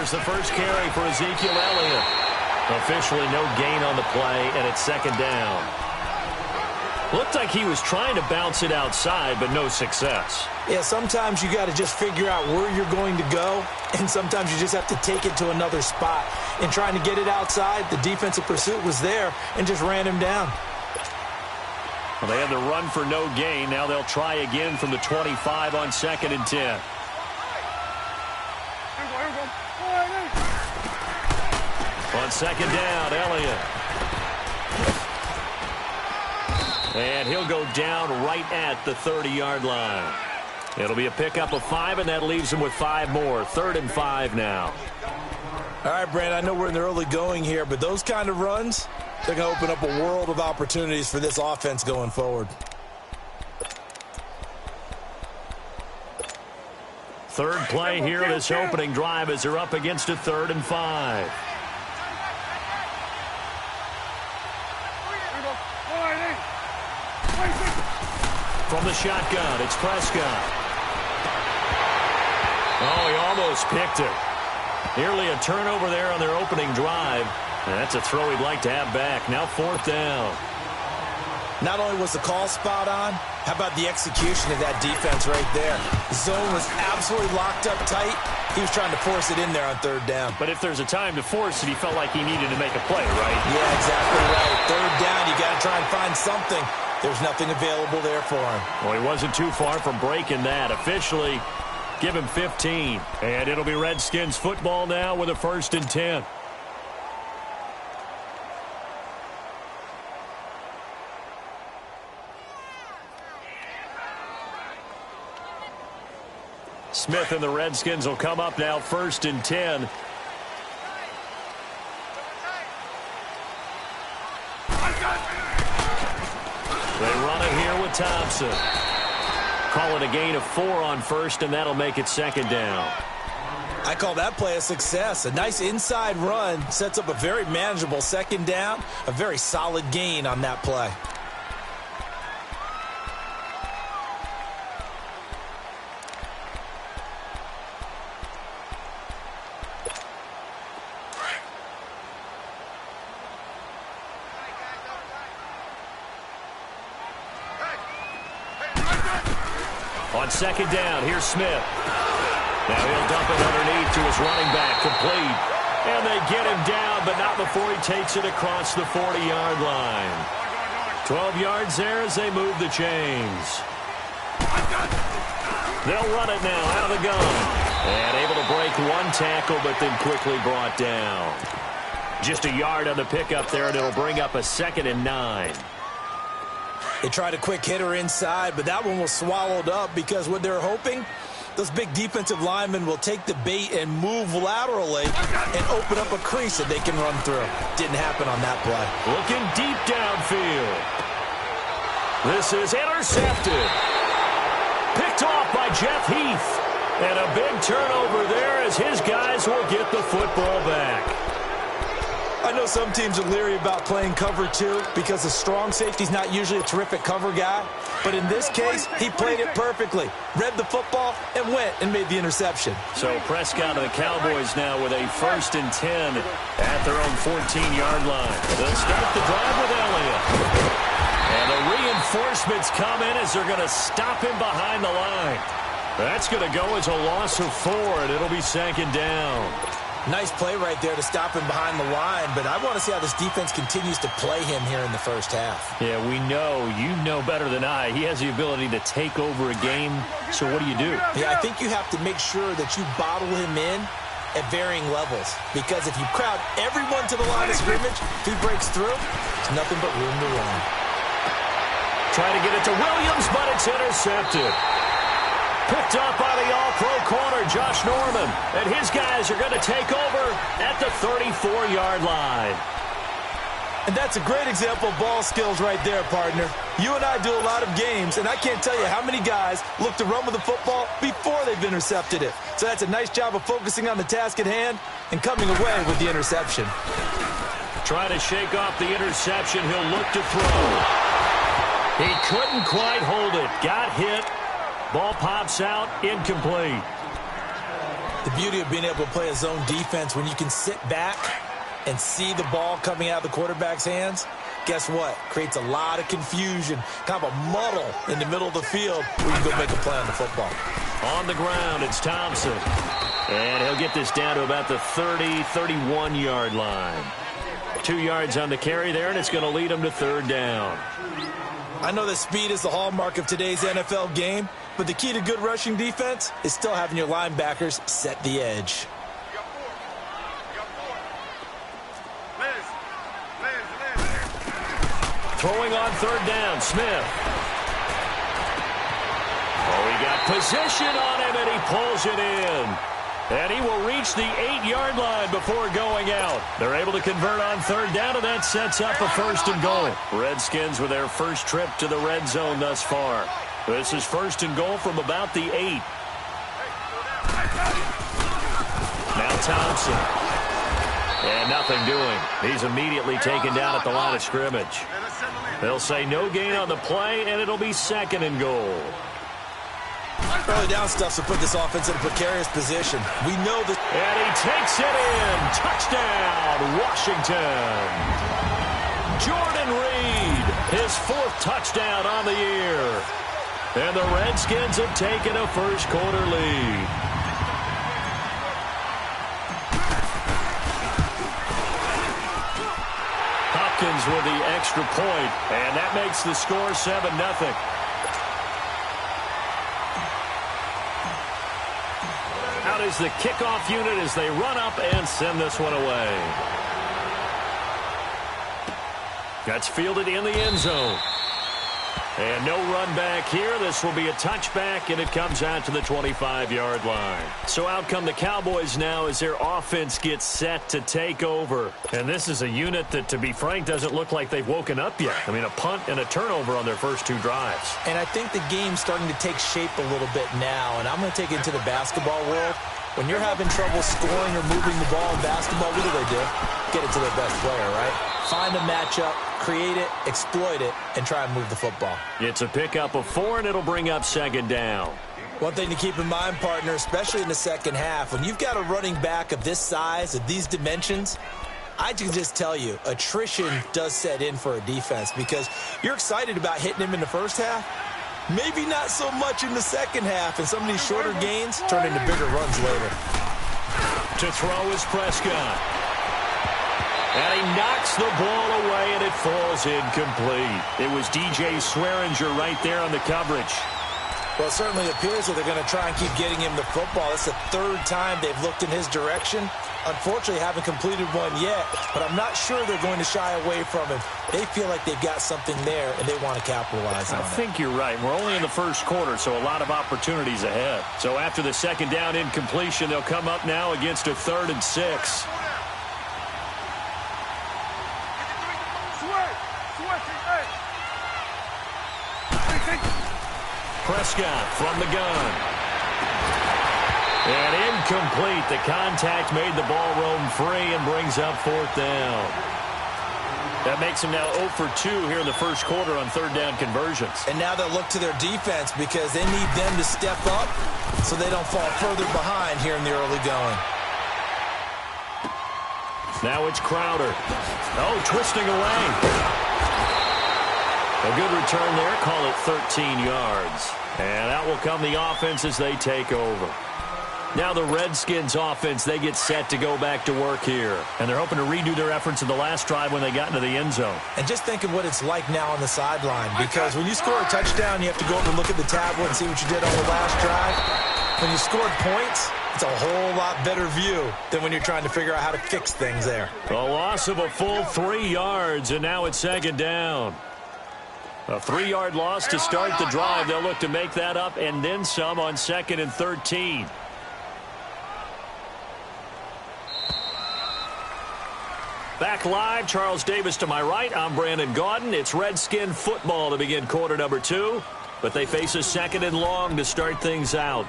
Here's the first carry for Ezekiel Elliott. Officially no gain on the play, and it's second down. Looked like he was trying to bounce it outside, but no success. Yeah, sometimes you got to just figure out where you're going to go, and sometimes you just have to take it to another spot. In trying to get it outside, the defensive pursuit was there and just ran him down. Well, they had the run for no gain. Now they'll try again from the 25 on 2nd and 10. On 2nd down, Elliott. And he'll go down right at the 30-yard line. It'll be a pickup of 5, and that leaves him with 5 more. 3rd and 5 now. All right, Brand, I know we're in the early going here, but those kind of runs, they're going to open up a world of opportunities for this offense going forward. 3rd play here, this opening drive, as they're up against a 3rd and 5. From the shotgun, it's Prescott. Oh, he almost picked it. Nearly a turnover there on their opening drive. And that's a throw he'd like to have back. Now 4th down. Not only was the call spot on, how about the execution of that defense right there? The zone was absolutely locked up tight. He was trying to force it in there on 3rd down. But if there's a time to force it, he felt like he needed to make a play, right? Yeah, exactly right. 3rd down, you got to try and find something. There's nothing available there for him. Well, he wasn't too far from breaking that. Officially, give him 15. And it'll be Redskins football now with a 1st and 10. Smith and the Redskins will come up now 1st and 10. They run it here with Thompson. Call it a gain of 4 on 1st, and that'll make it 2nd down. I call that play a success. A nice inside run sets up a very manageable 2nd down. A very solid gain on that play. On 2nd down, here's Smith. Now he'll dump it underneath to his running back, complete. And they get him down, but not before he takes it across the 40-yard line. 12 yards there as they move the chains. They'll run it now out of the gun. And able to break 1 tackle, but then quickly brought down. Just a yard on the pickup there, and it'll bring up a 2nd and 9. They tried a quick hitter inside, but that one was swallowed up because what they're hoping, those big defensive linemen will take the bait and move laterally and open up a crease that they can run through. Didn't happen on that play. Looking deep downfield. This is intercepted. Picked off by Jeff Heath. And a big turnover there as his guys will get the football back. I know some teams are leery about playing cover 2 because the strong safety's not usually a terrific cover guy. But in this case, he played it perfectly. Read the football and went and made the interception. So Prescott and the Cowboys now with a 1st and 10 at their own 14-yard line. They'll start the drive with Elliott. And the reinforcements come in as they're going to stop him behind the line. That's going to go as a loss of 4, and it'll be 2nd down. Nice play right there to stop him behind the line, but I want to see how this defense continues to play him here in the first half. Yeah, we know. You know better than I. He has the ability to take over a game, so what do? Yeah, I think you have to make sure that you bottle him in at varying levels, because if you crowd everyone to the line of scrimmage, if he breaks through, it's nothing but room to run. Trying to get it to Williams, but it's intercepted. Picked up by the all-pro corner, Josh Norman. And his guys are going to take over at the 34-yard line. And that's a great example of ball skills right there, partner. You and I do a lot of games, and I can't tell you how many guys look to run with the football before they've intercepted it. So that's a nice job of focusing on the task at hand and coming away with the interception. Trying to shake off the interception. He'll look to throw. He couldn't quite hold it. Got hit. Ball pops out, incomplete. The beauty of being able to play a zone defense when you can sit back and see the ball coming out of the quarterback's hands, guess what? Creates a lot of confusion, kind of a muddle in the middle of the field where you can go make a play on the football. On the ground, it's Thompson. And he'll get this down to about the 31-yard line. 2 yards on the carry there, and it's going to lead him to third down. I know that speed is the hallmark of today's NFL game, but the key to good rushing defense is still having your linebackers set the edge. Throwing on third down, Smith. Oh, he got position on him, and he pulls it in. And he will reach the 8-yard line before going out. They're able to convert on third down, and that sets up a first and goal. Redskins with their first trip to the red zone thus far. This is first and goal from about the 8. Now Thompson. And nothing doing. He's immediately taken down at the line of scrimmage. They'll say no gain on the play, and it'll be second and goal. Early down stuff to put this offense in a precarious position. We know that. And he takes it in. Touchdown, Washington. Jordan Reed, his 4th touchdown on the year. And the Redskins have taken a first-quarter lead. Hopkins with the extra point, and that makes the score 7-0. Out is the kickoff unit as they run up and send this one away. That's fielded in the end zone. And no run back here. This will be a touchback, and it comes out to the 25-yard line. So out come the Cowboys now as their offense gets set to take over. And this is a unit that, to be frank, doesn't look like they've woken up yet. I mean, a punt and a turnover on their first 2 drives. And I think the game's starting to take shape a little bit now. And I'm going to take it into the basketball world. When you're having trouble scoring or moving the ball in basketball, what do? Get it to their best player, right? Find a matchup, create it, exploit it, and try and move the football. It's a pickup of 4, and it'll bring up second down. One thing to keep in mind, partner, especially in the second half, when you've got a running back of this size, of these dimensions, I can just tell you, attrition does set in for a defense because you're excited about hitting him in the first half. Maybe not so much in the second half, and some of these shorter gains turn into bigger runs later. To throw is Prescott. And he knocks the ball away, and it falls incomplete. It was DJ Swearinger right there on the coverage. Well, it certainly appears that they're going to try and keep getting him the football. It's the 3rd time they've looked in his direction. Unfortunately, haven't completed one yet, but I'm not sure they're going to shy away from him. They feel like they've got something there, and they want to capitalize on it. I think you're right. We're only in the first quarter, so a lot of opportunities ahead. So after the second down incompletion, they'll come up now against a 3rd and 6. Prescott from the gun. And incomplete. The contact made the ball roam free and brings up 4th down. That makes them now 0 for 2 here in the first quarter on 3rd down conversions. And now they'll look to their defense because they need them to step up so they don't fall further behind here in the early going. Now it's Crowder. Oh, twisting away. A good return there. Call it 13 yards. And out will come the offense as they take over. Now the Redskins offense, they get set to go back to work here. And they're hoping to redo their efforts in the last drive when they got into the end zone. And just think of what it's like now on the sideline. Because when you score a touchdown, you have to go over and look at the tablet and see what you did on the last drive. When you scored points, it's a whole lot better view than when you're trying to figure out how to fix things there. A loss of a full 3 yards, and now it's second down. A 3-yard loss to start the drive. They'll look to make that up and then some on 2nd and 13. Back live, Charles Davis to my right. I'm Brandon Gaudin. It's Redskin football to begin quarter number 2, but they face a 2nd and long to start things out.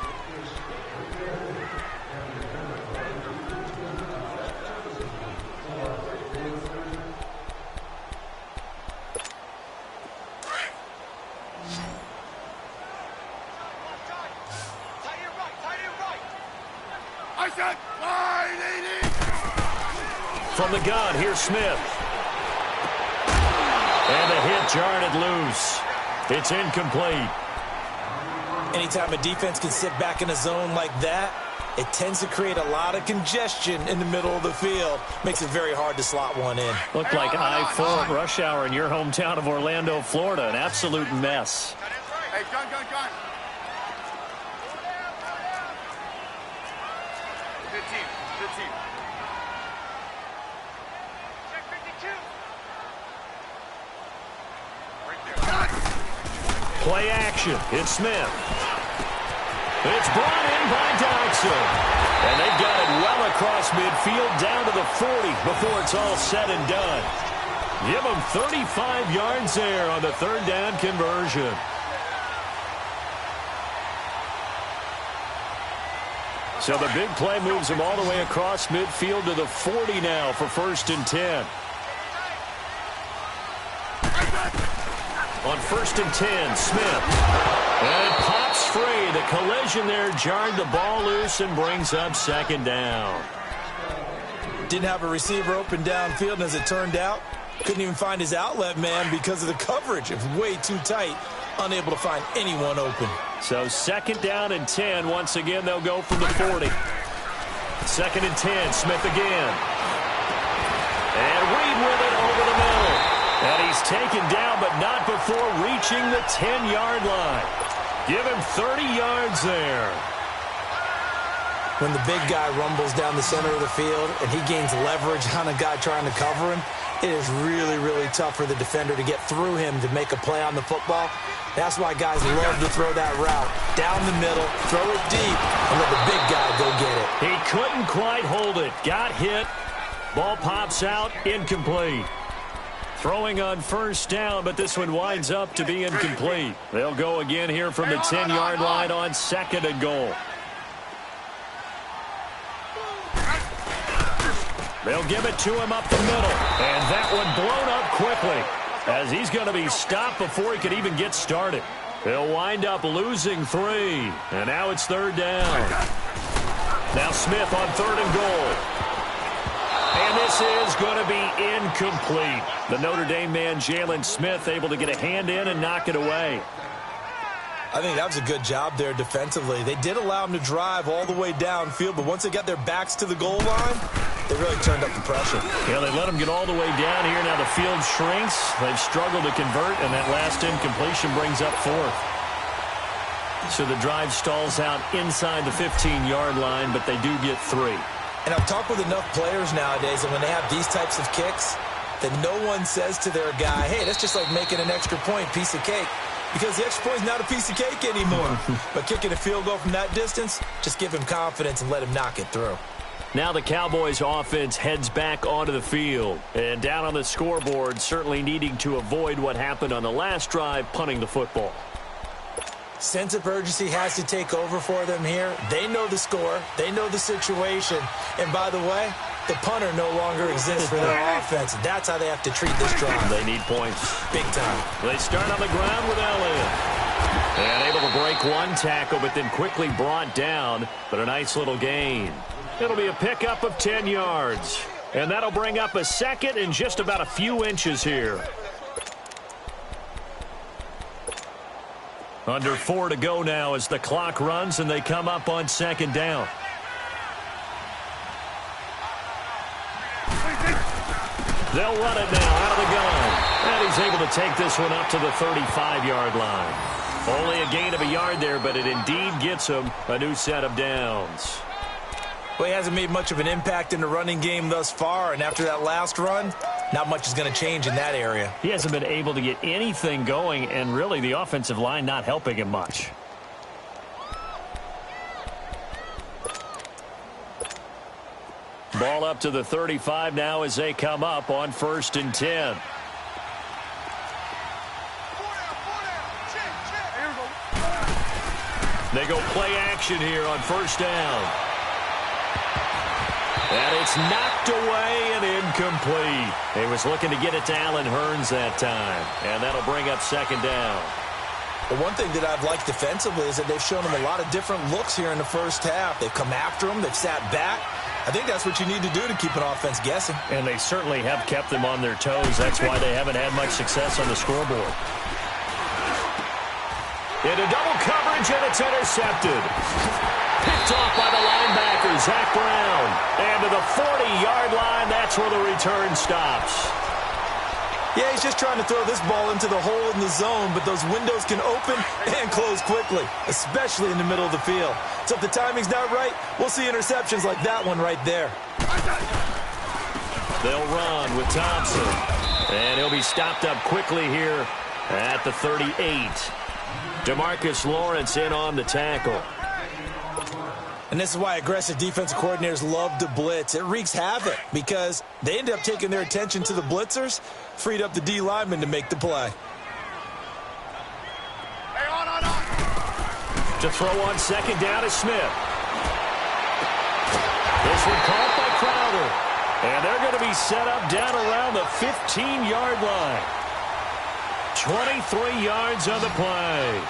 From the gun, here's Smith. And the hit jarred it loose. It's incomplete. Anytime a defense can sit back in a zone like that, it tends to create a lot of congestion in the middle of the field. Makes it very hard to slot one in. Looked like I-4 rush hour in your hometown of Orlando, Florida. An absolute mess. Hey, gun. 15. Check 52. Right there. Play action. It's Smith. It's brought in by Dodson. And they've got it well across midfield down to the 40 before it's all said and done. Give them 35 yards there on the third down conversion. So the big play moves them all the way across midfield to the 40 now for 1st and 10. On 1st and 10, Smith. And it pops free. The collision there jarred the ball loose and brings up 2nd down. Didn't have a receiver open downfield, and as it turned out, couldn't even find his outlet man because of the coverage. It was way too tight. Unable to find anyone open. So 2nd down and 10. Once again, they'll go from the 40. 2nd and 10, Smith again. And Reed with it over the middle. And he's taken down, but not before reaching the 10-yard line. Give him 30 yards there. When the big guy rumbles down the center of the field and he gains leverage on a guy trying to cover him, it is really, really tough for the defender to get through him to make a play on the football. That's why guys love to throw that route. Down the middle, throw it deep, and let the big guy go get it. He couldn't quite hold it. Got hit. Ball pops out. Incomplete. Throwing on 1st down, but this one winds up to be incomplete. They'll go again here from the 10-yard line on 2nd and goal. They'll give it to him up the middle. And that one blown up quickly as he's going to be stopped before he could even get started. They'll wind up losing 3. And now it's 3rd down. Now Smith on 3rd and goal. And this is going to be incomplete. The Notre Dame man, Jalen Smith, able to get a hand in and knock it away. I think that was a good job there defensively. They did allow him to drive all the way downfield, but once they got their backs to the goal line, they really turned up the pressure. Yeah, they let him get all the way down here. Now the field shrinks. They've struggled to convert, and that last incompletion brings up 4th. So the drive stalls out inside the 15-yard line, but they do get 3. And I've talked with enough players nowadays, and when they have these types of kicks, that no one says to their guy, hey, that's just like making an extra point, piece of cake. Because the extra point is not a piece of cake anymore. But kicking a field goal from that distance, just give him confidence and let him knock it through. Now the Cowboys offense heads back onto the field. And down on the scoreboard, certainly needing to avoid what happened on the last drive, punting the football. Sense of urgency has to take over for them here. They know the score. They know the situation. And by the way, the punter no longer exists for their offense. That's how they have to treat this drive. They need points. Big time. They start on the ground with Elliott. And able to break one tackle, but then quickly brought down. But a nice little gain. It'll be a pickup of 10 yards. And that'll bring up a 2nd and just about a few inches here. Under 4 to go now as the clock runs and they come up on 2nd down. They'll run it now out of the gun. And he's able to take this one up to the 35-yard line. Only a gain of a yard there, but it indeed gets him a new set of downs. Well, he hasn't made much of an impact in the running game thus far, and after that last run, not much is going to change in that area. He hasn't been able to get anything going, and really the offensive line not helping him much. Ball up to the 35 now as they come up on 1st and 10. They go play action here on 1st down. And it's knocked away and incomplete. He was looking to get it to Allen Hurns that time. And that'll bring up 2nd down. But one thing that I've liked defensively is that they've shown him a lot of different looks here in the first half. They've come after him. They've sat back. I think that's what you need to do to keep an offense guessing. And they certainly have kept them on their toes. That's why they haven't had much success on the scoreboard. Into double coverage, and it's intercepted. Picked off by the linebacker, Zach Brown. And to the 40-yard line, that's where the return stops. Yeah, he's just trying to throw this ball into the hole in the zone, but those windows can open and close quickly, especially in the middle of the field. So if the timing's not right, we'll see interceptions like that one right there. They'll run with Thompson. And he'll be stopped up quickly here at the 38. DeMarcus Lawrence in on the tackle. And this is why aggressive defensive coordinators love to blitz. It wreaks havoc because they end up taking their attention to the blitzers, freed up the D lineman to make the play. Hey, on. To throw on second down is Smith. This one caught by Crowder. And they're going to be set up down around the 15-yard line. 23 yards on the play.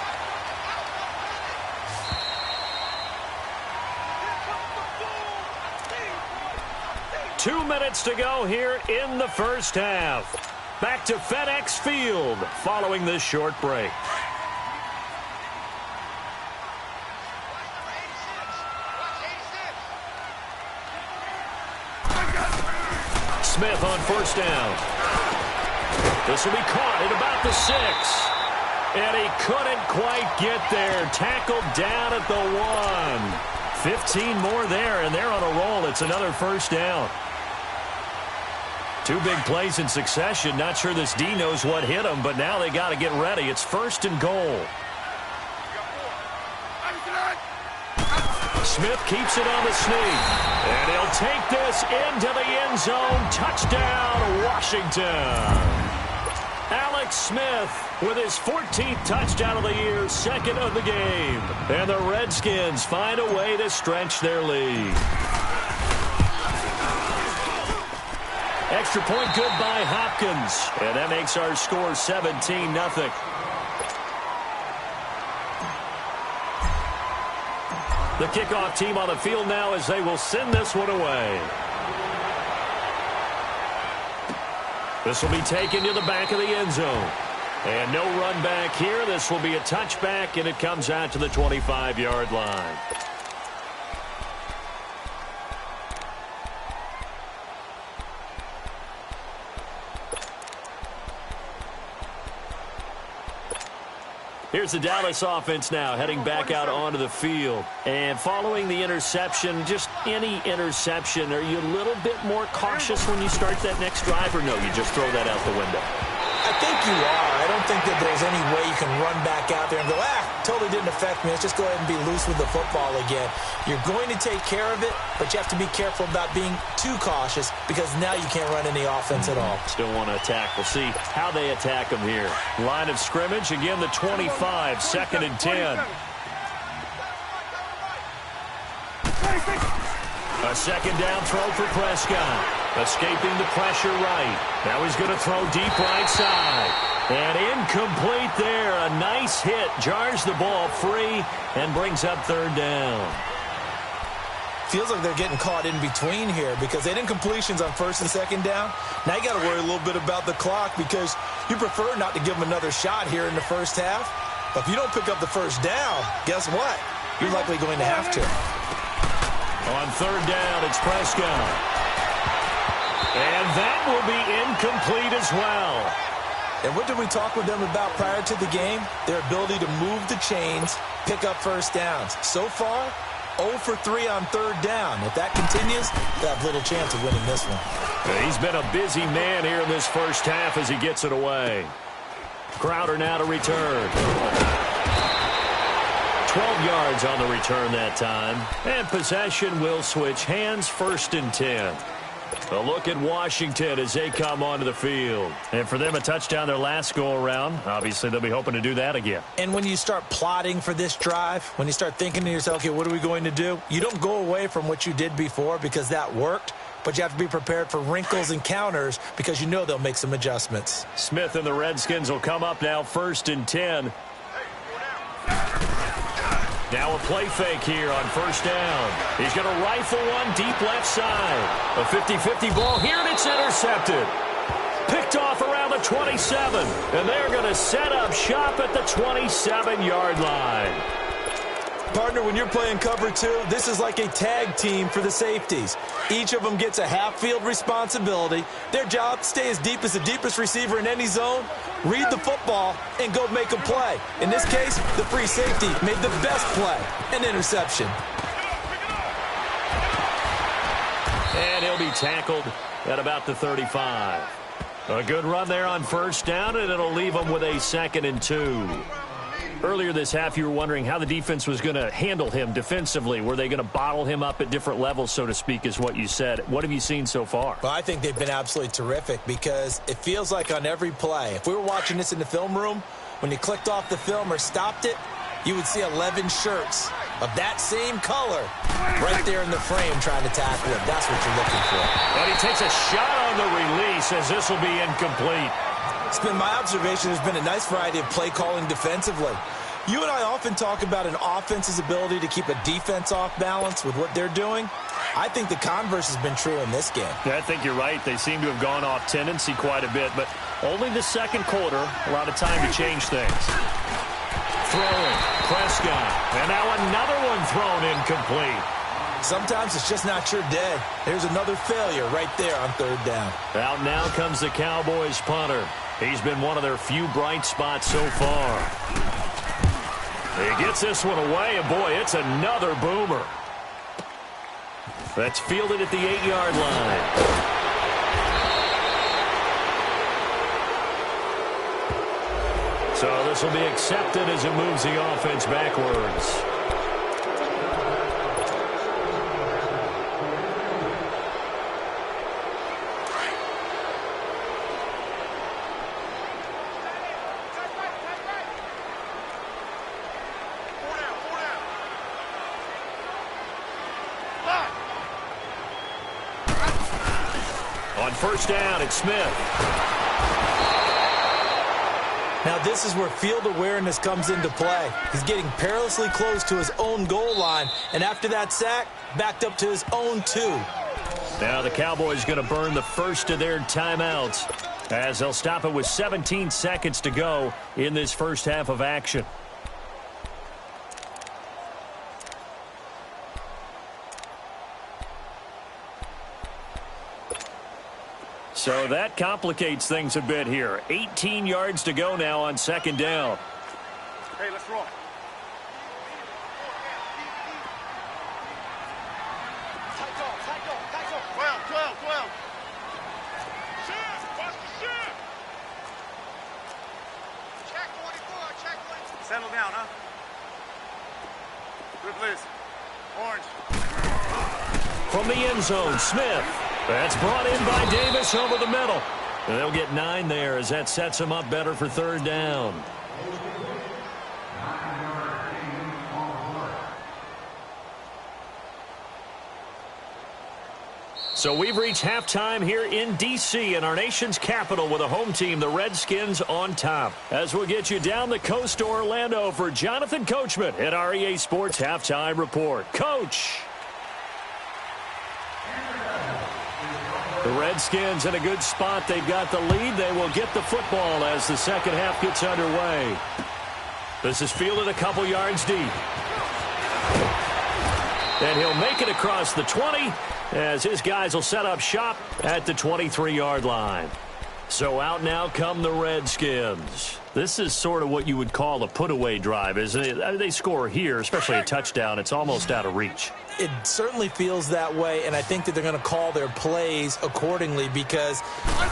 Two minutes to go here in the first half. Back to FedEx Field following this short break. Smith on first down. This will be caught at about the 6. And he couldn't quite get there. Tackled down at the 1. 15 more there, and they're on a roll. It's another first down. Two big plays in succession. Not sure this D knows what hit him, but now they got to get ready. It's first and goal. Smith keeps it on the sneak. And he'll take this into the end zone. Touchdown, Washington. Alex Smith with his 14th touchdown of the year, second of the game. And the Redskins find a way to stretch their lead. Extra point good by Hopkins. And that makes our score 17-0. The kickoff team on the field now as they will send this one away. This will be taken to the back of the end zone. And no run back here. This will be a touchback, and it comes out to the 25-yard line. Here's the Dallas offense now heading back out onto the field. And following the interception, just any interception, are you a little bit more cautious when you start that next drive, or no, you just throw that out the window? I think you are. I don't think that there's any way you can run back out there and go, totally didn't affect me. Let's just go ahead and be loose with the football again. You're going to take care of it, but you have to be careful about being too cautious because now you can't run any offense at all. Still want to attack. We'll see how they attack them here. Line of scrimmage, again, the 25, second and 10. A second down throw for Prescott. Escaping the pressure right. Now he's going to throw deep right side. And incomplete there. A nice hit. Jars the ball free and brings up third down. Feels like they're getting caught in between here because they didn't completions on first and second down. Now you got to worry a little bit about the clock because you prefer not to give them another shot here in the first half. But if you don't pick up the first down, guess what? You're likely going to have to. On third down, it's Prescott. And that will be incomplete as well. And what did we talk with them about prior to the game? Their ability to move the chains, pick up first downs. So far, 0 for 3 on third down. If that continues, they have little chance of winning this one. He's been a busy man here in this first half as he gets it away. Crowder now to return. 12 yards on the return that time. And possession will switch hands, first and 10. A look at Washington as they come onto the field. And for them, a touchdown their last go-around. Obviously, they'll be hoping to do that again. And when you start plotting for this drive, when you start thinking to yourself, okay, what are we going to do? You don't go away from what you did before because that worked, but you have to be prepared for wrinkles and counters because you know they'll make some adjustments. Smith and the Redskins will come up now first and 10. Now a play fake here on first down. He's going to rifle one deep left side. A 50-50 ball here, and it's intercepted. Picked off around the 27, and they're going to set up shop at the 27-yard line. Partner, when you're playing cover two, this is like a tag team for the safeties. Each of them gets a half-field responsibility. Their job, stay as deep as the deepest receiver in any zone, read the football, and go make a play. In this case, the free safety made the best play, an interception. And he'll be tackled at about the 35. A good run there on first down, and it'll leave him with a 2nd and 2. Earlier this half, you were wondering how the defense was going to handle him defensively. Were they going to bottle him up at different levels, so to speak, is what you said. What have you seen so far? Well, I think they've been absolutely terrific because it feels like on every play, if we were watching this in the film room, when you clicked off the film or stopped it, you would see 11 shirts of that same color right there in the frame trying to tackle him. That's what you're looking for. But he takes a shot on the release as this will be incomplete. It's been my observation there's been a nice variety of play calling defensively. You and I often talk about an offense's ability to keep a defense off balance with what they're doing. I think the converse has been true in this game. Yeah, I think you're right. They seem to have gone off tendency quite a bit, but only the second quarter, a lot of time to change things. Throwing, Prescott, and now another one thrown incomplete. Sometimes it's just not your day. There's another failure right there on third down. Out now comes the Cowboys punter. He's been one of their few bright spots so far. He gets this one away, and boy, it's another boomer. That's fielded at the 8-yard line. So this will be accepted as it moves the offense backwards. On first down, it's Smith. Now this is where field awareness comes into play. He's getting perilously close to his own goal line, and after that sack, backed up to his own 2. Now the Cowboys going to burn the first of their timeouts as they'll stop it with 17 seconds to go in this first half of action. So that complicates things a bit here. 18 yards to go now on second down. Hey, let's roll. Tight off. 12. Check 44, check 44. Settle down, huh? Good blitz. Orange. From the end zone, Smith. That's brought in by Davis over the middle. And they'll get 9 there as that sets them up better for third down. So we've reached halftime here in D.C. in our nation's capital with a home team, the Redskins, on top. As we'll get you down the coast to Orlando for Jonathan Coachman at our EA Sports Halftime Report. Coach! The Redskins in a good spot. They've got the lead. They will get the football as the second half gets underway. This is fielded a couple yards deep. And he'll make it across the 20 as his guys will set up shop at the 23-yard line. So out now come the Redskins. This is sort of what you would call a put-away drive, isn't it? They score here, especially a touchdown. It's almost out of reach. It certainly feels that way, and I think that they're going to call their plays accordingly because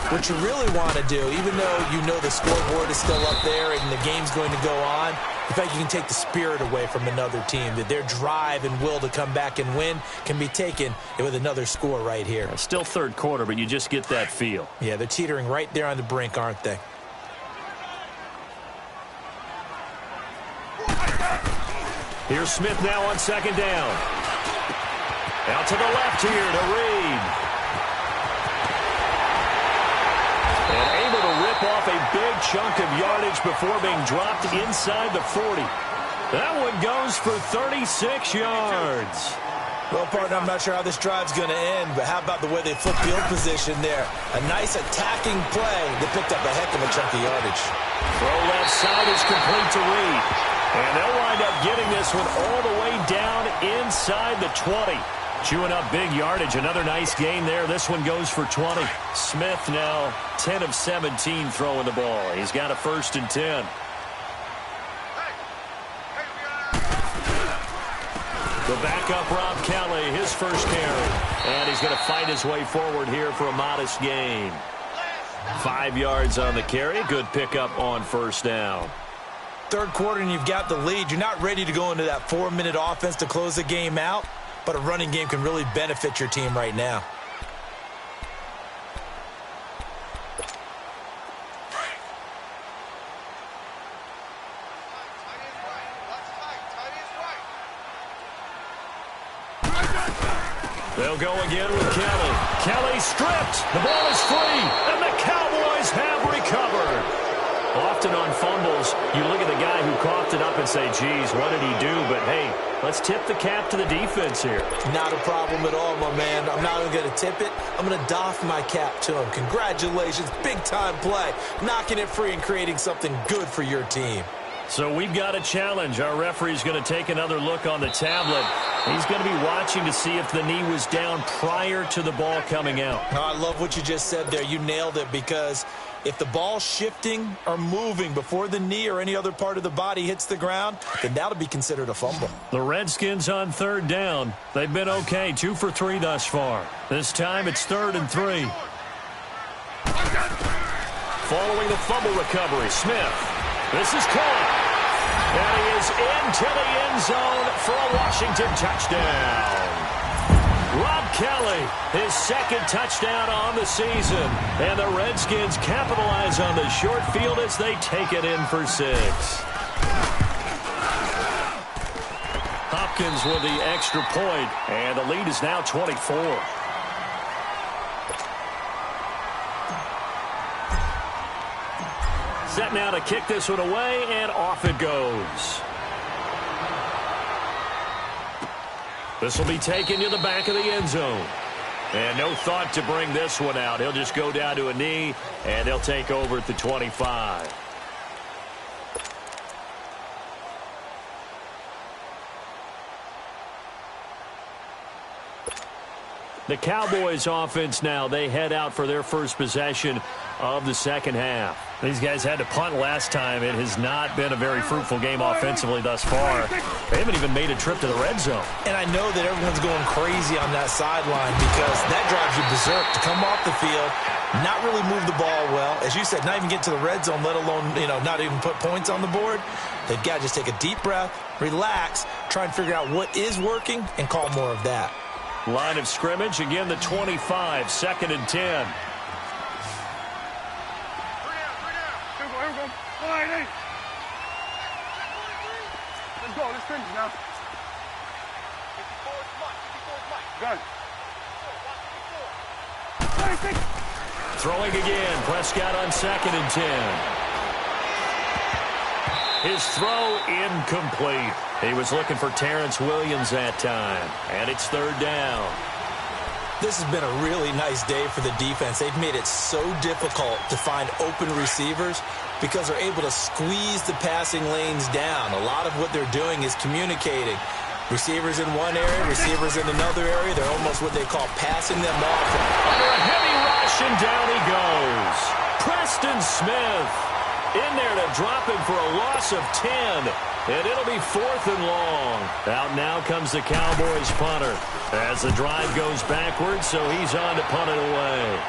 what you really want to do, even though you know the scoreboard is still up there and the game's going to go on, in fact, you can take the spirit away from another team, that their drive and will to come back and win can be taken with another score right here. It's still third quarter, but you just get that feel. Yeah, they're teetering right there on the brink, aren't they? Here's Smith now on second down. Out to the left here to Reed. And able to rip off a big chunk of yardage before being dropped inside the 40. That one goes for 36 yards. Well, partner, I'm not sure how this drive's going to end, but how about the way they flip field position there? A nice attacking play that picked up a heck of a chunk of yardage. Throw left side is complete to Reed. And they'll wind up getting this one all the way down inside the 20. Chewing up big yardage. Another nice gain there. This one goes for 20. Smith now 10 of 17 throwing the ball. He's got a 1st and 10. The backup Rob Kelly, his first carry. And he's going to fight his way forward here for a modest gain. 5 yards on the carry. Good pickup on 1st down. Third quarter and you've got the lead. You're not ready to go into that 4-minute offense to close the game out, but a running game can really benefit your team right now. They'll go again with Kelly. Kelly stripped. The ball is free, and the Cowboys have recovered. Often on fumbles, you look at the guy who coughed it up and say, geez, what did he do? But, hey, let's tip the cap to the defense here. Not a problem at all, my man. I'm not even going to tip it. I'm going to doff my cap to him. Congratulations. Big-time play. Knocking it free and creating something good for your team. So we've got a challenge. Our referee's going to take another look on the tablet. He's going to be watching to see if the knee was down prior to the ball coming out. Oh, I love what you just said there. You nailed it, because if the ball's shifting or moving before the knee or any other part of the body hits the ground, then that'll be considered a fumble. The Redskins on 3rd down. They've been okay, 2 for 3 thus far. This time it's 3rd and 3. Following the fumble recovery, Smith. This is caught. And he is into the end zone for a Washington touchdown. Rob Kelly, his 2nd touchdown on the season. And the Redskins capitalize on the short field as they take it in for 6. Hopkins with the extra point, and the lead is now 24. Set now to kick this one away, and off it goes. This will be taken to the back of the end zone. And no thought to bring this one out. He'll just go down to a knee, and he'll take over at the 25. The Cowboys offense now, they head out for their first possession of the second half. These guys had to punt last time. It has not been a very fruitful game offensively thus far. They haven't even made a trip to the red zone. And I know that everyone's going crazy on that sideline, because that drives you berserk to come off the field, not really move the ball well. As you said, not even get to the red zone, let alone, not even put points on the board. They've got to just take a deep breath, relax, try and figure out what is working, and call more of that. Line of scrimmage, again the 25, 2nd and 10. Let's go, let's finish now. Go. Throwing again, Prescott on 2nd and 10. His throw incomplete. He was looking for Terrence Williams that time, and it's 3rd down. This has been a really nice day for the defense. They've made it so difficult to find open receivers because they're able to squeeze the passing lanes down. A lot of what they're doing is communicating. Receivers in one area, receivers in another area. They're almost what they call passing them off. Under a heavy rush, and down he goes. Preston Smith in there to drop him for a loss of 10. And it'll be 4th and long. Out now comes the Cowboys punter as the drive goes backwards, so he's on to punt it away.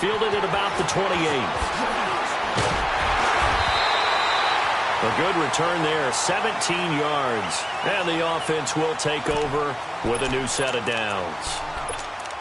Fielded at about the 28. A good return there, 17 yards. And the offense will take over with a new set of downs.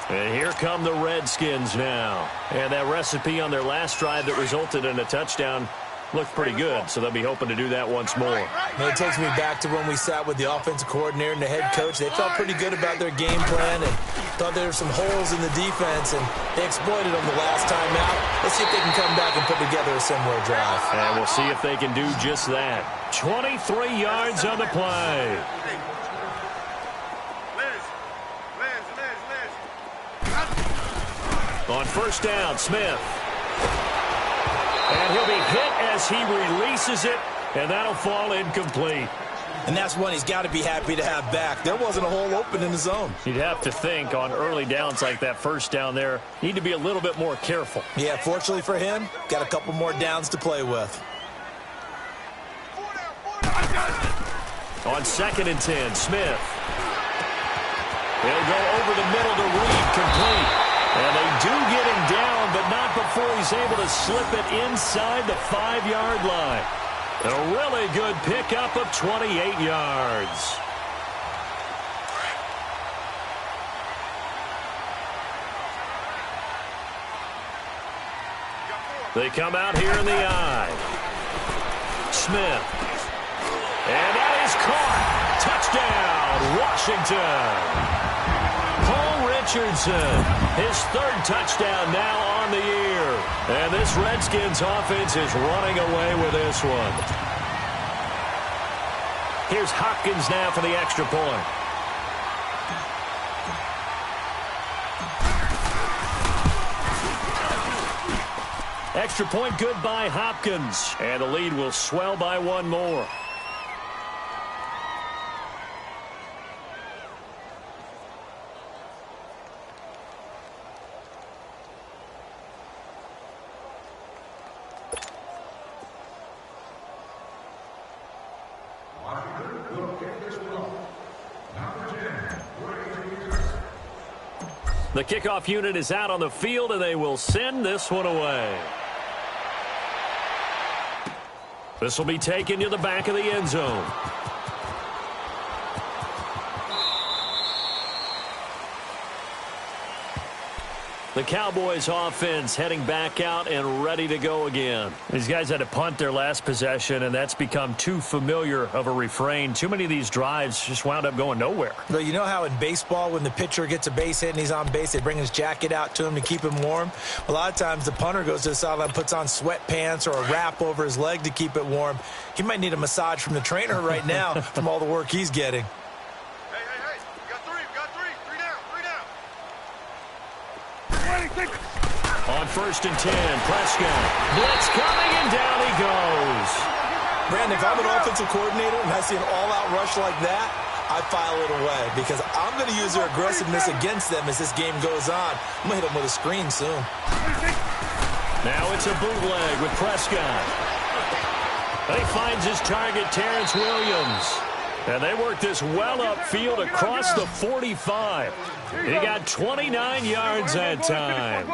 And here come the Redskins now. And that recipe on their last drive that resulted in a touchdown looked pretty good, so they'll be hoping to do that once more. And it takes me back to when we sat with the offensive coordinator and the head coach. They felt pretty good about their game plan and thought there were some holes in the defense, and they exploited them the last time out. Let's Let's see if they can come back and put together a similar drive. And we'll see if they can do just that. 23 yards on the play. On first down, Smith. And he'll be hit as he releases it, and that'll fall incomplete. And that's one he's got to be happy to have back. There wasn't a hole open in the zone. You'd have to think on early downs like that first down there, need to be a little bit more careful. Yeah, fortunately for him, got a couple more downs to play with. On 2nd and 10, Smith. He'll go over the middle to Reed, complete. And they do get him down, but not before he's able to slip it inside the 5-yard line. A really good pickup of 28 yards. They come out here in the I. Smith. And that is caught. Touchdown, Washington. Paul Richardson, his 3rd touchdown now on the year. And this Redskins offense is running away with this one. Here's Hopkins now for the extra point. Extra point good by Hopkins. And the lead will swell by 1 more. The kickoff unit is out on the field, and they will send this one away. This will be taken to the back of the end zone. The Cowboys offense heading back out and ready to go again. These guys had to punt their last possession, and that's become too familiar of a refrain. Too many of these drives just wound up going nowhere. But you know how in baseball, when the pitcher gets a base hit and he's on base, they bring his jacket out to him to keep him warm? A lot of times the punter goes to the sideline, puts on sweatpants or a wrap over his leg to keep it warm. He might need a massage from the trainer right now from all the work he's getting. On 1st and 10, Prescott. Blitz coming, and down he goes. Brandon, if I'm an offensive coordinator and I see an all-out rush like that, I file it away because I'm going to use their aggressiveness against them as this game goes on. I'm going to hit them with a screen soon. Now it's a bootleg with Prescott. He finds his target, Terrence Williams. And they work this well upfield across the 45. He got 29 yards that time.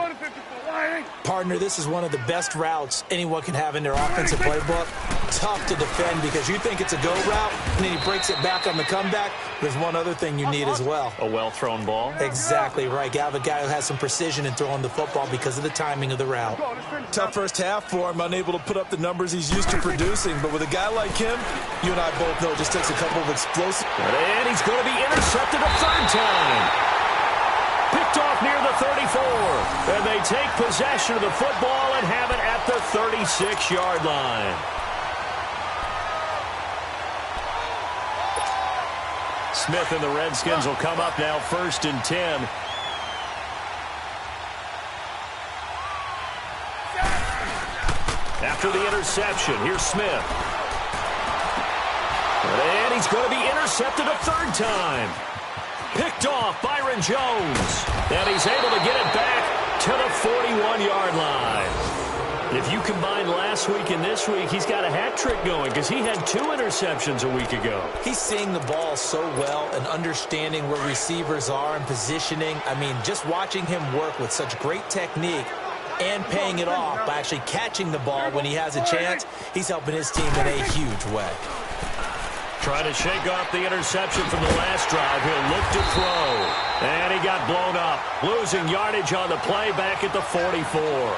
Partner, this is one of the best routes anyone can have in their offensive playbook. Tough to defend because you think it's a go route, and then he breaks it back on the comeback. There's one other thing you need as well. A well-thrown ball? Exactly right. You have a guy who has some precision in throwing the football because of the timing of the route. Tough first half for him, unable to put up the numbers he's used to producing. But with a guy like him, you and I both know it just takes a couple of explosive. And he's going to be intercepted a 3rd time. Picked off near the 34. And they take possession of the football and have it at the 36-yard line. Smith and the Redskins will come up now 1st and 10. After the interception, here's Smith. And he's going to be intercepted a 3rd time. Picked off Byron Jones. And he's able to get it back to the 41-yard line. If you combine last week and this week, he's got a hat trick going because he had 2 interceptions a week ago. He's seeing the ball so well and understanding where receivers are and positioning. I mean, just watching him work with such great technique and paying it off by actually catching the ball when he has a chance, he's helping his team in a huge way. Trying to shake off the interception from the last drive. He'll look to throw. And he got blown up. Losing yardage on the play back at the 44.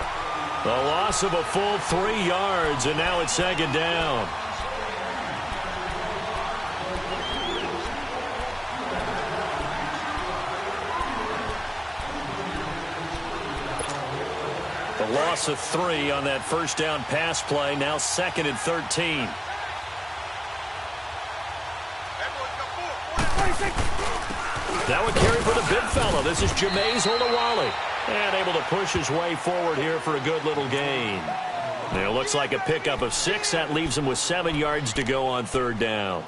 The loss of a full 3 yards, and now it's 2nd down. The Loss of 3 on that first down pass play. Now 2nd and 13. That would carry for the big fella. This is Jameis Olawale. And able to push his way forward here for a good little gain. And it looks like a pickup of 6. That leaves him with 7 yards to go on 3rd down.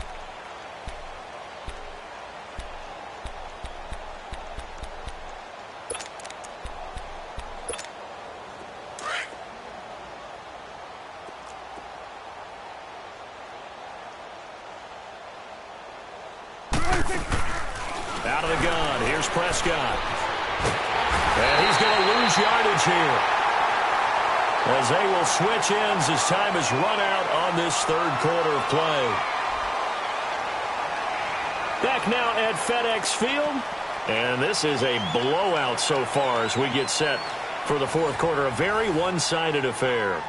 Out of the gun. Here's Prescott. And he's going to lose yardage here, as they will switch ends as time is run out on this 3rd quarter of play. Back now at FedEx Field. And this is a blowout so far as we get set for the 4th quarter. A very one-sided affair.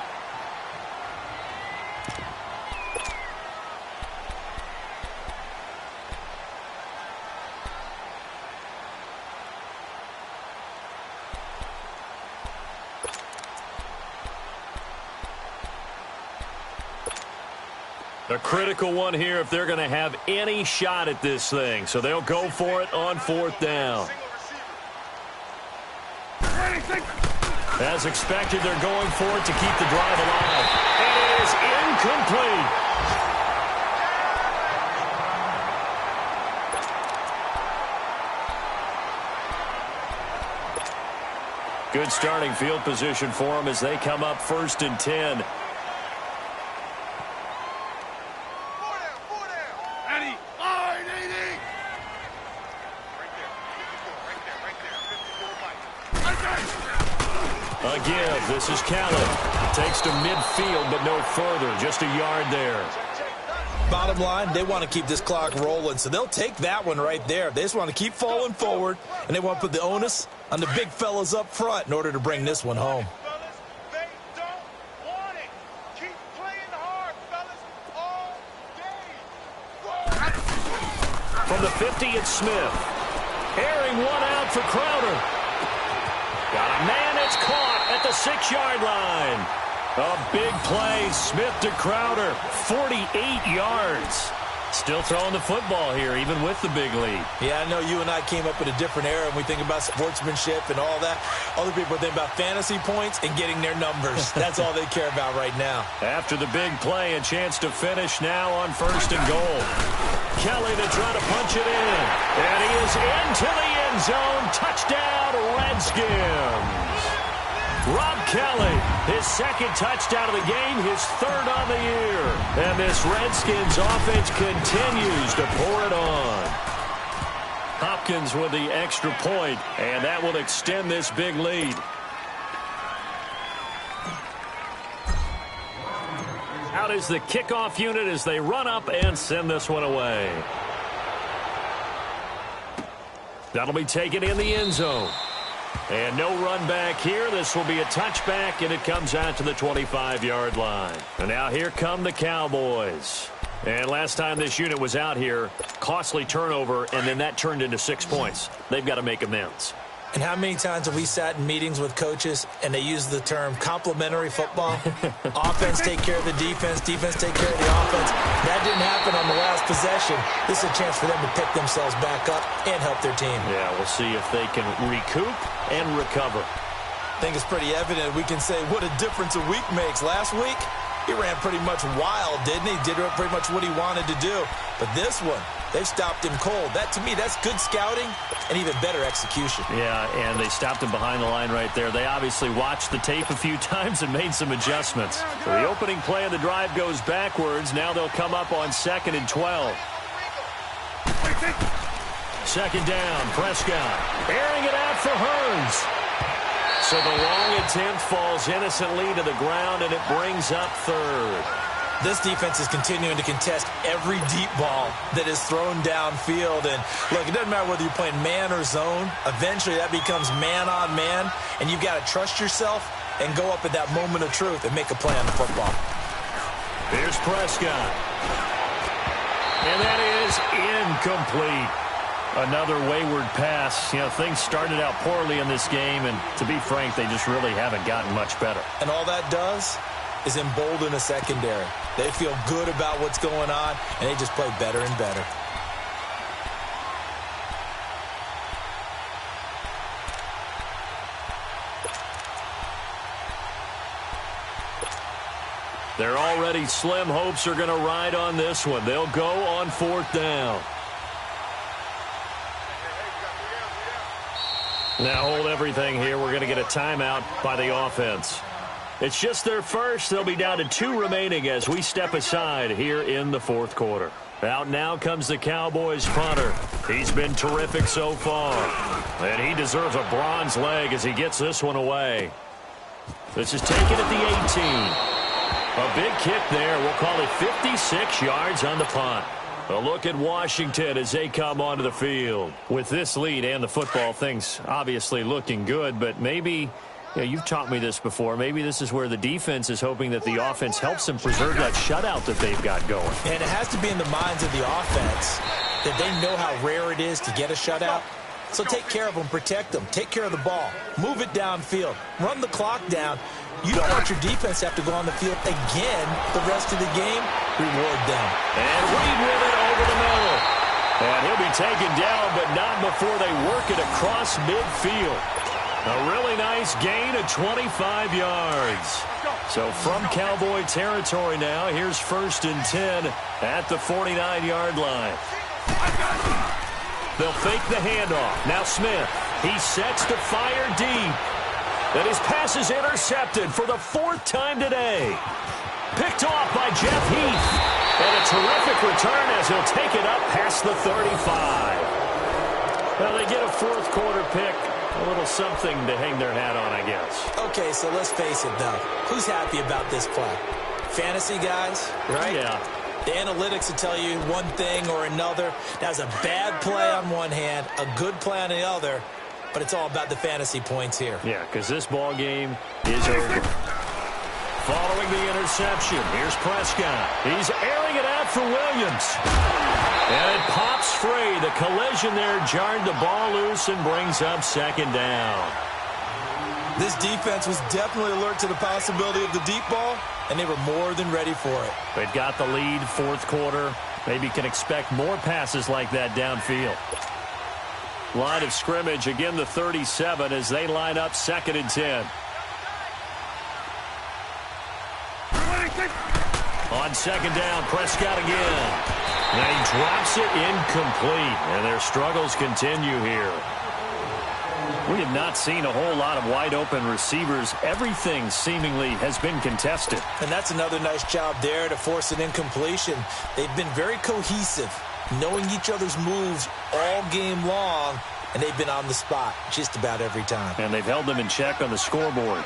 A critical one here if they're going to have any shot at this thing. So they'll go for it on 4th down. As expected, they're going for it to keep the drive alive. And it is incomplete. Good starting field position for them as they come up 1st and 10. Give. This is Khaled. Takes to midfield, but no further. Just a yard there. Bottom line, they want to keep this clock rolling, so they'll take that one right there. They just want to keep falling forward, and they want to put the onus on the big fellas up front in order to bring this one home. They don't want it. Keep playing hard, fellas, all day. From the 50, it's Smith. Airing one out for Crowder. Got a man that's caught at the 6-yard line. A big play. Smith to Crowder. 48 yards. Still throwing the football here, even with the big lead. Yeah, I know you and I came up in a different era, and we think about sportsmanship and all that. Other people think about fantasy points and getting their numbers. That's all they care about right now. After the big play, a chance to finish now on 1st and goal. Kelly to try to punch it in. And he is into the end zone. Touchdown, Redskins. Rob Kelly, his 2nd touchdown of the game, his 3rd on the year. And this Redskins offense continues to pour it on. Hopkins with the extra point, and that will extend this big lead. Out is the kickoff unit as they run up and send this one away. That'll be taken in the end zone. And no run back here. This will be a touchback, and it comes out to the 25-yard line. And now here come the Cowboys. And last time this unit was out here, costly turnover, and then that turned into 6 points. They've got to make amends. And how many times have we sat in meetings with coaches and they use the term complementary football? Offense take care of the defense, defense take care of the offense. That didn't happen on the last possession. This is a chance for them to pick themselves back up and help their team. Yeah, we'll see if they can recoup and recover. I think it's pretty evident. We can say what a difference a week makes. Last week, he ran pretty much wild, didn't he? Did pretty much what he wanted to do. But this one, they've stopped him cold. That, to me, that's good scouting and even better execution. Yeah, and they stopped him behind the line right there. They obviously watched the tape a few times and made some adjustments. So the opening play of the drive goes backwards. Now they'll come up on 2nd and 12. 2nd down, Prescott. Airing it out for Hearns. So the long attempt falls innocently to the ground, and it brings up 3rd. This defense is continuing to contest every deep ball that is thrown downfield. And, look, it doesn't matter whether you're playing man or zone. Eventually, that becomes man-on-man, and you've got to trust yourself and go up at that moment of truth and make a play on the football. Here's Prescott. And that is incomplete. Another wayward pass. You know, things started out poorly in this game, and to be frank, they just really haven't gotten much better. And all that does is embolden the secondary. They feel good about what's going on, and they just play better and better. Their already slim hopes are going to ride on this one. They'll go on 4th down. Now hold everything here. We're going to get a timeout by the offense. It's just their first. They'll be down to 2 remaining as we step aside here in the 4th quarter. Out now comes the Cowboys punter. He's been terrific so far. And he deserves a bronze leg as he gets this one away. This is taken at the 18. A big kick there. We'll call it 56 yards on the punt. A look at Washington as they come onto the field. With this lead and the football, things obviously looking good, but maybe, you've taught me this before, maybe this is where the defense is hoping that the offense helps them preserve that shutout that they've got going. And it has to be in the minds of the offense that they know how rare it is to get a shutout. So take care of them, protect them, take care of the ball, move it downfield, run the clock down. You don't want your defense to have to go on the field again the rest of the game. Reward them. And Reed with it over the middle. And he'll be taken down, but not before they work it across midfield. A really nice gain of 25 yards. So from Cowboy territory now, here's 1st and 10 at the 49-yard line. They'll fake the handoff. Now Smith. He sets to fire deep. And his pass is intercepted for the 4th time today. Picked off by Jeff Heath. And a terrific return as he'll take it up past the 35. Well, they get a 4th quarter pick. A little something to hang their hat on, I guess. Okay, so let's face it, though. Who's happy about this play? Fantasy guys, right? Yeah. The analytics will tell you one thing or another. That's a bad play on one hand, a good play on the other. But it's all about the fantasy points here. Yeah, because this ball game is over. Following the interception, here's Prescott. He's airing it out for Williams. And it pops free. The collision there jarred the ball loose and brings up 2nd down. This defense was definitely alert to the possibility of the deep ball, and they were more than ready for it. They've got the lead, 4th quarter. Maybe can expect more passes like that downfield. Line of scrimmage, again the 37 as they line up 2nd and 10. On 2nd down, Prescott again. And he drops it incomplete. And their struggles continue here. We have not seen a whole lot of wide open receivers. Everything seemingly has been contested. And that's another nice job there to force an incompletion. They've been very cohesive, knowing each other's moves all game long, and they've been on the spot just about every time. And they've held them in check on the scoreboard.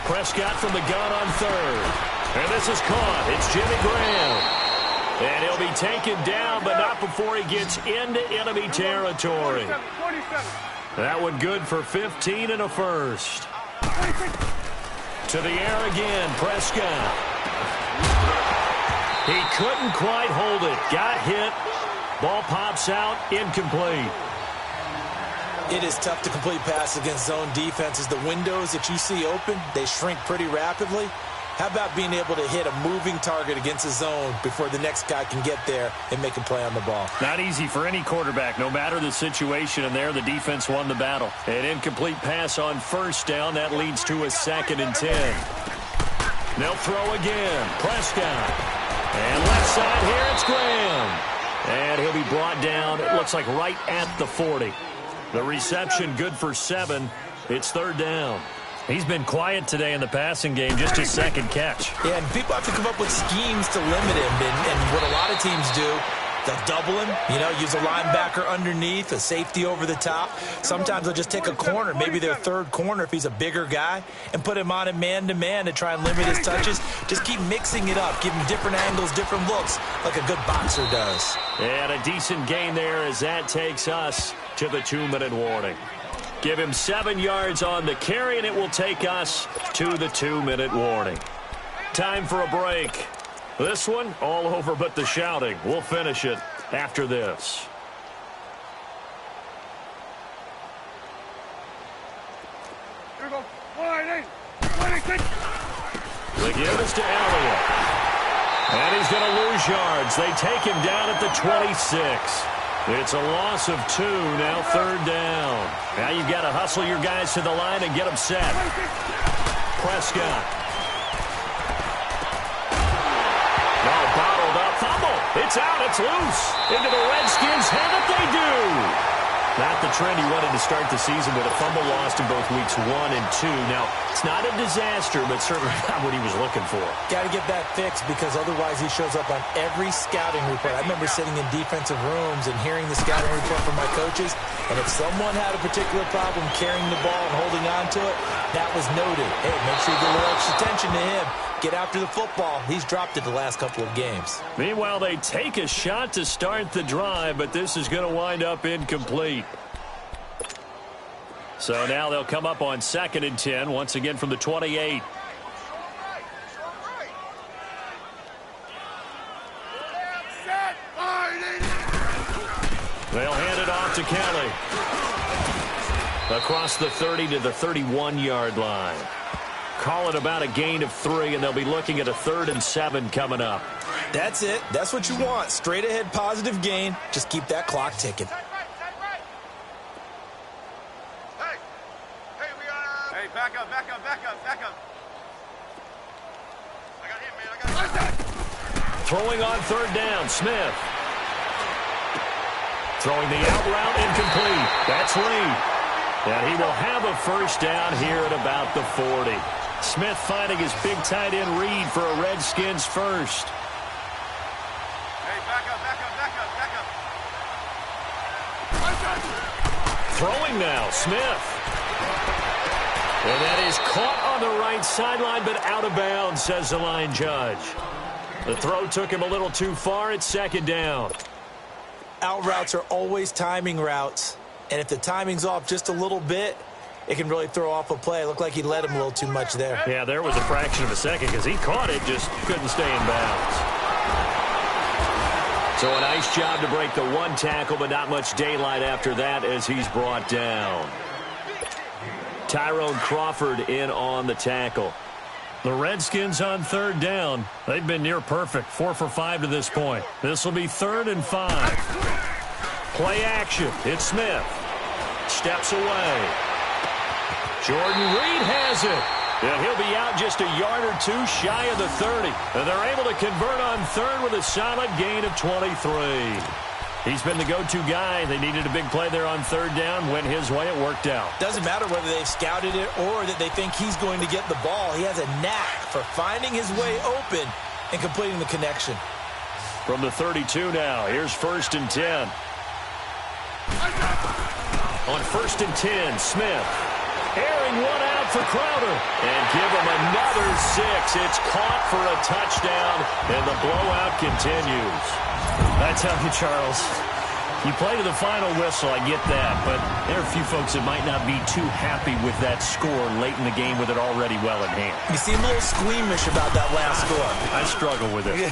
Prescott from the gun on 3rd. And this is caught. It's Jimmy Graham. And he'll be taken down, but not before he gets into enemy territory. That one good for 15 and a first. To the air again, Prescott. He couldn't quite hold it. Got hit. Ball pops out. Incomplete. It is tough to complete passes against zone defenses. The windows that you see open, they shrink pretty rapidly. How about being able to hit a moving target against a zone before the next guy can get there and make a play on the ball? Not easy for any quarterback, no matter the situation, and there the defense won the battle. An incomplete pass on 1st down. That leads to a 2nd and 10. They'll throw again. Prescott. And left side here, it's Graham. And he'll be brought down, it looks like right at the 40. The reception good for 7. It's 3rd down. He's been quiet today in the passing game, just his 2nd catch. Yeah, and people have to come up with schemes to limit him. And what a lot of teams do, they'll double him, use a linebacker underneath, a safety over the top. Sometimes they'll just take a corner, maybe their 3rd corner if he's a bigger guy, and put him on a man-to-man to try and limit his touches. Just keep mixing it up, give him different angles, different looks, like a good boxer does. And a decent gain there as that takes us to the 2-minute warning. Give him 7 yards on the carry, and it will take us to the 2-minute warning. Time for a break. This one, all over but the shouting. We'll finish it after this. Here we go. 1-8. The give is to Elliott. And he's going to lose yards. They take him down at the 26. It's a loss of 2, now 3rd down. Now you've got to hustle your guys to the line and get them set. Prescott. No, bottled up. Fumble. It's out. It's loose. Into the Redskins' hand that they do. Not the trend he wanted to start the season with a fumble lost in both weeks 1 and 2. Now, it's not a disaster, but certainly not what he was looking for. Got to get that fixed because otherwise he shows up on every scouting report. I remember sitting in defensive rooms and hearing the scouting report from my coaches, and if someone had a particular problem carrying the ball and holding on to it, that was noted. Hey, make sure you get a little extra attention to him. Get after the football. He's dropped it the last couple of games. Meanwhile, they take a shot to start the drive, but this is going to wind up incomplete. So now they'll come up on 2nd and 10, once again from the 28. They'll hand it off to Kelly. Across the 30 to the 31-yard line. Call it about a gain of 3, and they'll be looking at a 3rd and 7 coming up. That's it. That's what you want. Straight ahead positive gain. Just keep that clock ticking. Hey, back up. I got him, man. Throwing on 3rd down, Smith. Throwing the out route incomplete. That's Lee. And he will have a 1st down here at about the 40. Smith finding his big tight end read for a Redskins 1st. Hey, back up. Throwing now, Smith. And that is caught on the right sideline, but out of bounds, says the line judge. The throw took him a little too far. It's 2nd down. Out routes are always timing routes. And if the timing's off just a little bit, it can really throw off a play. It looked like he let him a little too much there. Yeah, there was a fraction of a second because he caught it, just couldn't stay in bounds. So a nice job to break the 1 tackle, but not much daylight after that as he's brought down. Tyrone Crawford in on the tackle. The Redskins on 3rd down. They've been near perfect, 4 for 5 to this point. This will be 3rd and 5. Play action. It's Smith. Steps away. Jordan Reed has it. And he'll be out just a yard or 2 shy of the 30. And they're able to convert on 3rd with a solid gain of 23. He's been the go-to guy. They needed a big play there on 3rd down. Went his way. It worked out. Doesn't matter whether they've scouted it or that they think he's going to get the ball. He has a knack for finding his way open and completing the connection. From the 32 now, here's 1st and 10. On 1st and 10, Smith. Airing one out for Crowder. And give him another 6. It's caught for a touchdown, and the blowout continues. I tell you, Charles, you play to the final whistle, I get that, but there are a few folks that might not be too happy with that score late in the game with it already well in hand. You seem a little squeamish about that last score. I struggle with it.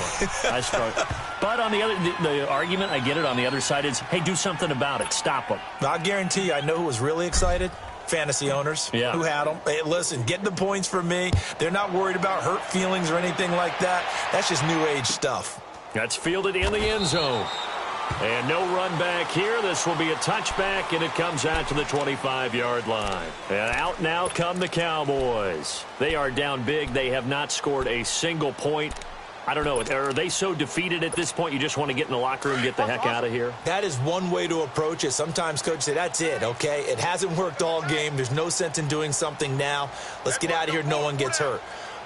I struggle. But on the other, the argument, I get it, on the other side is, hey, do something about it. Stop them. I'll guarantee you, I know who was really excited. Fantasy owners who had them. Hey, listen, get the points for me. They're not worried about hurt feelings or anything like that. That's just new age stuff. That's fielded in the end zone. And no run back here. This will be a touchback, and it comes out to the 25-yard line. And out now come the Cowboys. They are down big. They have not scored a single point. I don't know. Are they so defeated at this point you just want to get in the locker room and get the heck out of here? That is one way to approach it. Sometimes coaches say, that's it, okay? It hasn't worked all game. There's no sense in doing something now. Let's get out of here. No one gets hurt.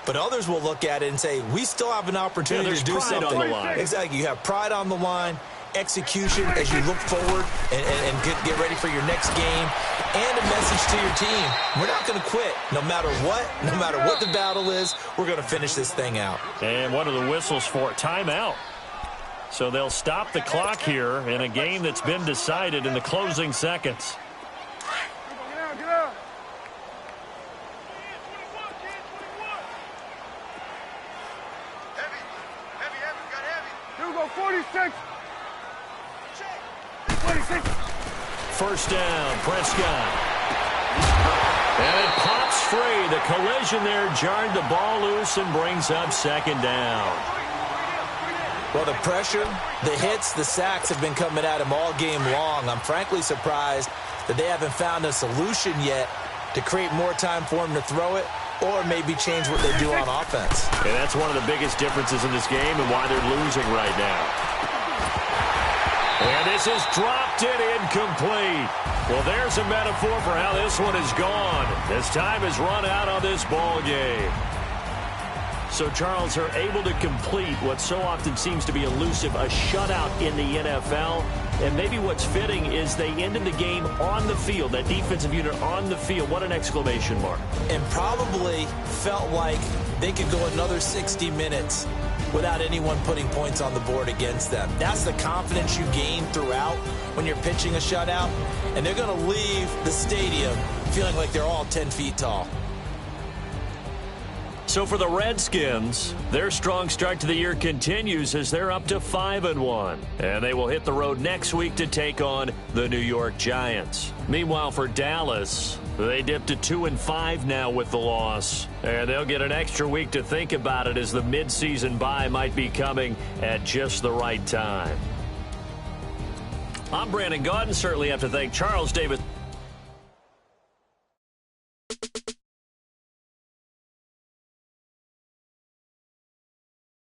But others will look at it and say, we still have an opportunity to do something. On the line. Exactly. You have pride on the line, execution as you look forward and get ready for your next game, and a message to your team. We're not going to quit. No matter what the battle is, we're going to finish this thing out. And what are the whistles for? Timeout. So they'll stop the clock here in a game that's been decided in the closing seconds. Get out. Heavy. first down. Prescott. And it pops free. The collision there jarred the ball loose and brings up second down. Well, the pressure, the hits, the sacks have been coming at him all game long. I'm frankly surprised that they haven't found a solution yet to create more time for him to throw it or maybe change what they do on offense. And that's one of the biggest differences in this game and why they're losing right now. And this is dropped in incomplete. Well, there's a metaphor for how this one is gone. This time has run out on this ball game. So, Charles, are able to complete what so often seems to be elusive, a shutout in the NFL. And maybe what's fitting is they ended the game on the field, that defensive unit on the field. What an exclamation mark. And probably felt like they could go another 60 minutes without anyone putting points on the board against them. That's the confidence you gain throughout when you're pitching a shutout. And they're going to leave the stadium feeling like they're all 10 feet tall. So for the Redskins, their strong start to the year continues as they're up to 5-1. And they will hit the road next week to take on the New York Giants. Meanwhile, for Dallas, they dipped to 2-5 now with the loss. And they'll get an extra week to think about it as the midseason bye might be coming at just the right time. I'm Brandon Gaudin. Certainly have to thank Charles Davis.